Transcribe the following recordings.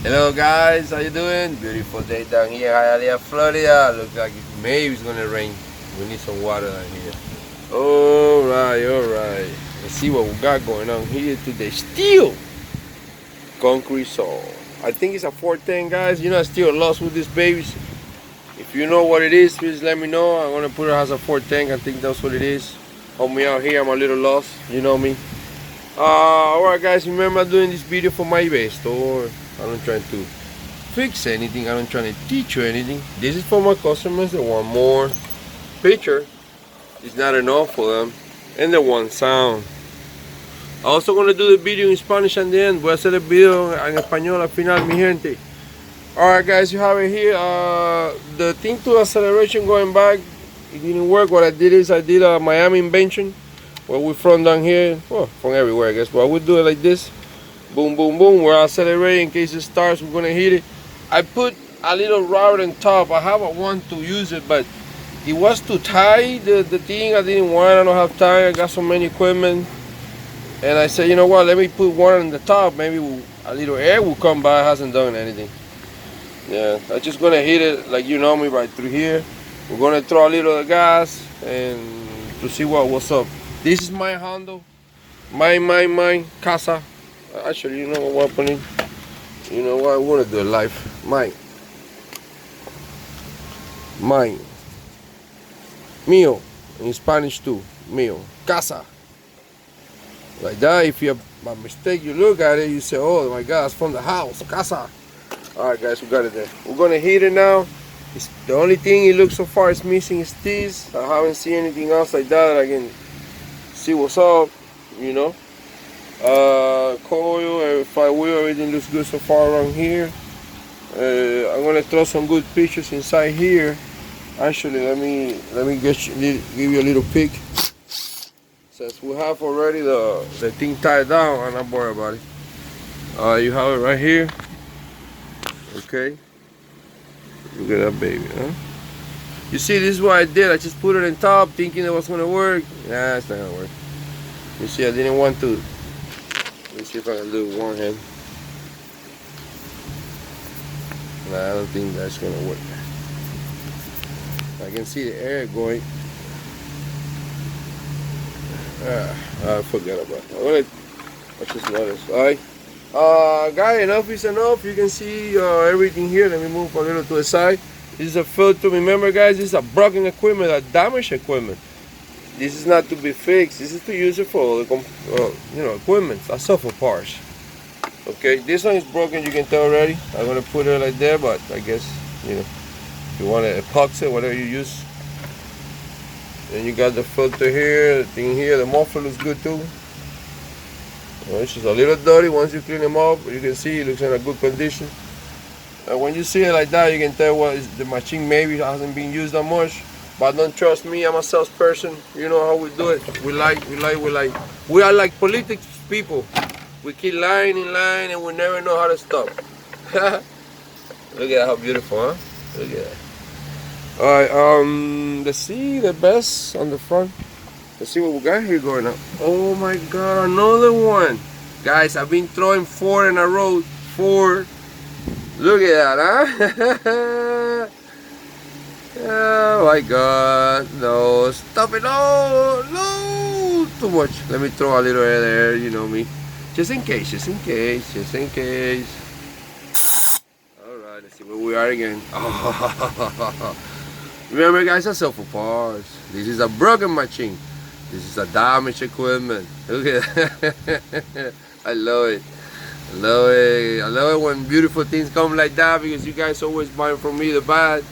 Hello guys, how you doing? Beautiful day down here, Hialeah, Florida. Looks like maybe it's gonna rain. We need some water down here. Alright. Let's see what we got going on here today. Steel concrete saw. I think it's a 410, guys. You know, I still lost with these babies. If you know what it is, please let me know. I'm gonna put it as a 410. I think that's what it is. Help me out here, I'm a little lost. You know me. Alright guys, remember I'm doing this video for my best, or I'm not trying to fix anything, I'm not trying to teach you anything. This is for my customers that want more picture. It's not enough for them, and they want sound. I'm also going to do the video in Spanish at the end. Voy a hacer el video en español al final, mi gente. Alright guys, you have it here. The thing to acceleration going back, it didn't work. What I did is I did a Miami invention. Where we from down here, well, from everywhere I guess, but we do it like this. Boom, boom, boom. We're accelerating in case it starts, we're gonna hit it. I put a little rubber on top. I haven't want to use it, but it was too tight, the thing. I didn't want, I don't have time. I got so many equipment. And I said, you know what, let me put one on the top. Maybe a little air will come by. It hasn't done anything. Yeah, I'm just gonna hit it like you know me right through here. We're gonna throw a little gas and to see what's up. This is my handle, my casa. Actually, you know what happening? You know what? I want to do it live. Mine, mío, in Spanish too. Mío, casa. Like that. If you by mistake you look at it, you say, "Oh my God, it's from the house, casa." All right, guys, we got it there. We're gonna heat it now. It's the only thing it looks so far is missing is this. I haven't seen anything else like that I can see what's up, you know. Coil, flywheel, everything looks good so far around here. I'm gonna throw some good pictures inside here. Actually, let me give you a little peek. Since we have already the thing tied down, I'm not worried about it. You have it right here. Okay. Look at that baby, huh? You see, this is what I did. I just put it on top thinking it was going to work. Nah, it's not going to work. You see, I didn't want to. Let me see if I can do it with one hand. Nah, I don't think that's going to work. I can see the air going. I forgot about it. I just noticed. Alright. Guys, enough is enough. You can see everything here. Let me move a little to the side. This is a filter. Remember, guys, this is a broken equipment, a damaged equipment. This is not to be fixed. This is to use it for equipment, a software parts. Okay, this one is broken. You can tell already. I'm gonna put it like there, but I guess if you want to epoxy, whatever you use. Then you got the filter here, the thing here. The muffler looks good too. Well, it's just a little dirty. Once you clean them up, you can see it looks in a good condition. When you see it like that, you can tell the machine maybe hasn't been used that much. But don't trust me, I'm a salesperson. You know how we do it. We are like politics people. We keep lying in line and we never know how to stop. Look at how beautiful, huh? Look at that. Alright, let's see the best on the front. Let's see what we got here going on. Oh my God, another one. Guys, I've been throwing 4 in a row. 4. Look at that, huh? Oh my God. No, stop it. No. Too much. Let me throw a little air there, you know me. Just in case. Alright, let's see where we are again. Remember, guys, I sell for parts. This is a broken machine. This is a damaged equipment. Look at that. I love it. I love it when beautiful things come like that, because you guys always buy from me the bad,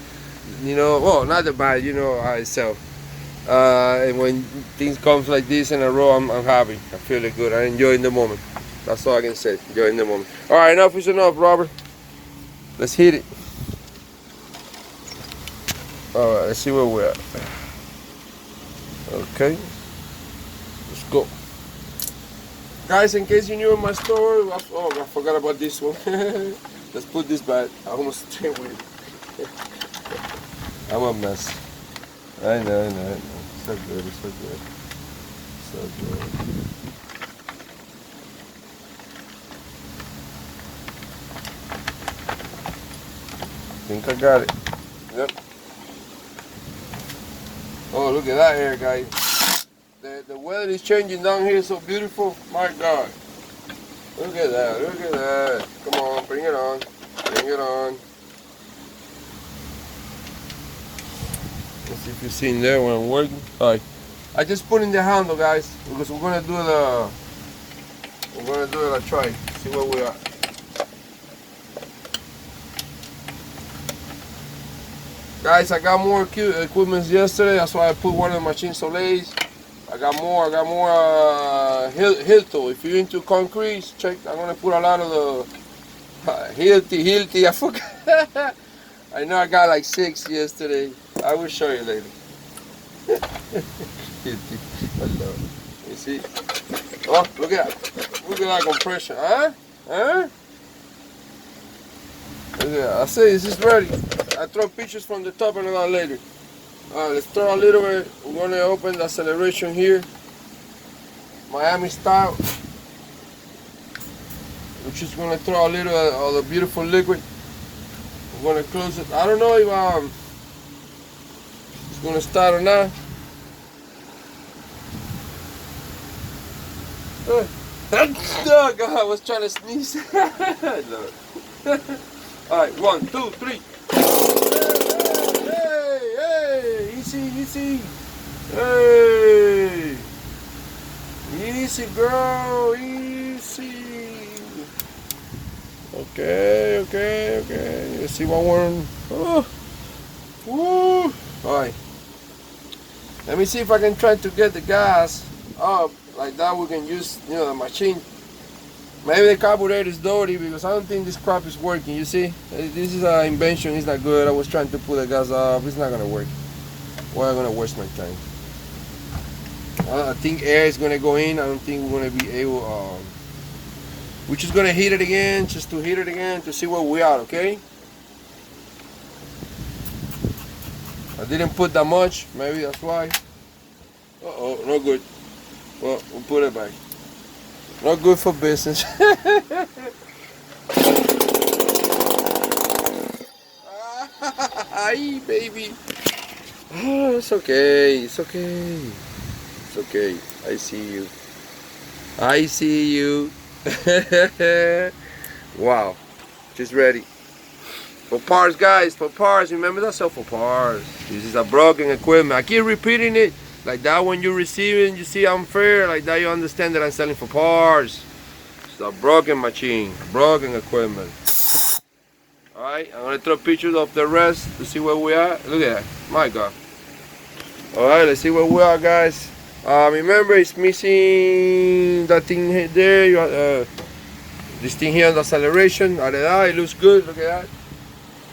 well, not the bad, how I sell. And when things comes like this in a row, I'm happy. I feel it good. I enjoy in the moment. That's all I can say. Enjoy in the moment. All right, enough is enough, Robert. Let's hit it. All right, let's see where we're at. Okay, let's go. Guys, in case you're new in my store, oh, I forgot about this one. Let's put this back. I almost stay with it. I'm a mess. I know. So good. think I got it. Yep. Oh, look at that air, guys. The weather is changing down here, so beautiful. My God. Look at that, look at that. Come on, bring it on. Bring it on. Let's see if you've seen there when I'm working. Alright. I just put in the handle, guys, because we're gonna do the try. See where we are. Guys, I got more equipment yesterday. That's why I put one of the machine soleils. I got more Hilto. If you're into concrete, check. I'm gonna put a lot of the Hilti. I forgot. I know I got like 6 yesterday. I will show you later. Hilti. Hello. You see? Oh, look at that compression, huh? Huh? Look at that. I say this is ready. I throw pictures from the top and all that later. Alright, let's throw a little bit. We're going to open the acceleration here. Miami style. We're just going to throw a little of the beautiful liquid. We're going to close it. I don't know if it's going to start or not. Oh God, I was trying to sneeze. Alright, 1, 2, 3. Hey, easy. Hey, easy, girl, easy. Okay. Let's see what one. Oh, woo. All right. Let me see if I can try to get the gas up like that. We can use, the machine. Maybe the carburetor is dirty because I don't think this crap is working. You see, this is an invention. It's not good. I was trying to pull the gas off. It's not gonna work. Why am I gonna waste my time? I think air is gonna go in. I don't think we're gonna be able. We're just gonna heat it again, just to heat it again to see where we are. Okay. I didn't put that much. Maybe that's why. Uh-oh, no good. Well, we'll put it back. Not good for business. Ay, baby. Oh, it's okay. It's okay. It's okay. I see you. Wow. Just ready. For parts, guys. For parts. Remember that stuff for parts. This is a broken equipment. I keep repeating it. Like that when you receive it, you see unfair, like that you understand that I'm selling for parts. It's a broken machine, broken equipment. Alright, I'm going to throw pictures of the rest to see where we are. Look at that, my God. Alright, let's see where we are, guys. Remember, it's missing that thing there. This thing here on the acceleration. It looks good, look at that.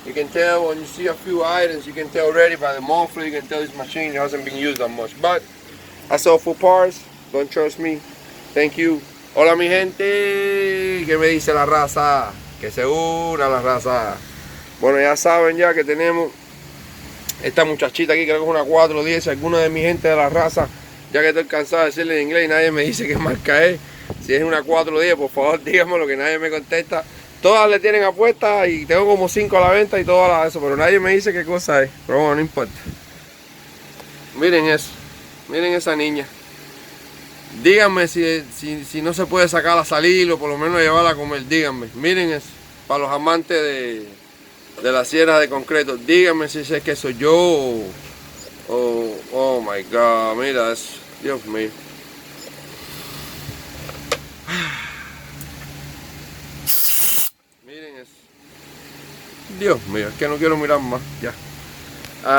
You can tell when you see a few items, you can tell already by the muffler, you can tell this machine hasn't been used that much. But I sell for parts, don't trust me. Thank you. Hola mi gente, ¿qué me dice la raza? Que se una la raza. Bueno, ya saben ya que tenemos esta muchachita aquí, creo que es una 410. Alguna de mi gente de la raza, ya que estoy cansado de decirle en inglés y nadie me dice qué marca es. Si es una 410, por favor díganme, lo que nadie me contesta. Todas le tienen apuestas y tengo como 5 a la venta y todas eso, pero nadie me dice qué cosa es. Pero bueno, no importa. Miren eso, miren esa niña. Díganme si no se puede sacarla a salir o por lo menos llevarla a comer. Díganme, miren eso. Para los amantes de la sierra de concreto, díganme si es que soy yo oh my God, mira eso. Dios mío. Dios mío, es que no quiero mirar más, ya.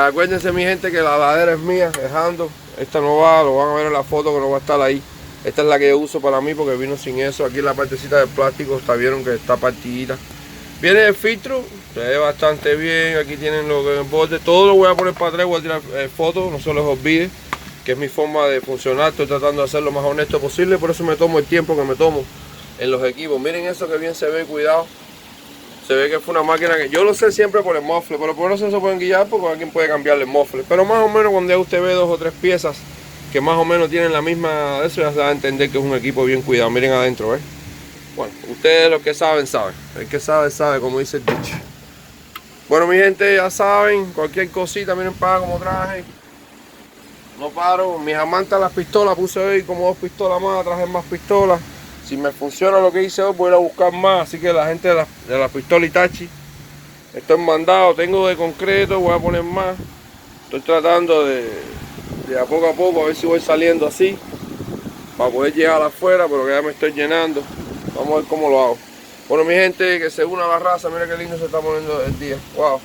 Acuérdense mi gente que la ladera es mía, dejando. Esta no va, lo van a ver en la foto que no va a estar ahí. Esta es la que yo uso para mí porque vino sin eso. Aquí la partecita de plástico, vieron que está partidita. Viene el filtro, se ve bastante bien. Aquí tienen lo que es el borde. Todo lo voy a poner para atrás, voy a tirar fotos, no se les olvide. Que es mi forma de funcionar, estoy tratando de hacer lo más honesto posible. Por eso me tomo el tiempo que me tomo en los equipos. Miren eso que bien se ve, cuidado. Se ve que fue una máquina que yo lo sé siempre por el mofle, pero por eso se pueden guiar porque alguien puede cambiarle el mofle. Pero más o menos cuando ya usted ve 2 o 3 piezas que más o menos tienen la misma de eso, ya se va a entender que es un equipo bien cuidado. Miren adentro, Bueno, ustedes los que saben, saben. El que sabe, sabe, como dice el dicho. Bueno, mi gente, ya saben, cualquier cosita, miren para como traje. No paro, mis amantes a las pistolas, puse hoy como 2 pistolas más, traje más pistolas. Si me funciona lo que hice hoy, voy a ir a buscar más. Así que la gente de la pistola Itachi, estoy mandado, tengo de concreto, voy a poner más. Estoy tratando de a poco a ver si voy saliendo así, para poder llegar afuera, pero que ya me estoy llenando. Vamos a ver cómo lo hago. Bueno, mi gente, que se una la raza, mira qué lindo se está poniendo el día. Wow.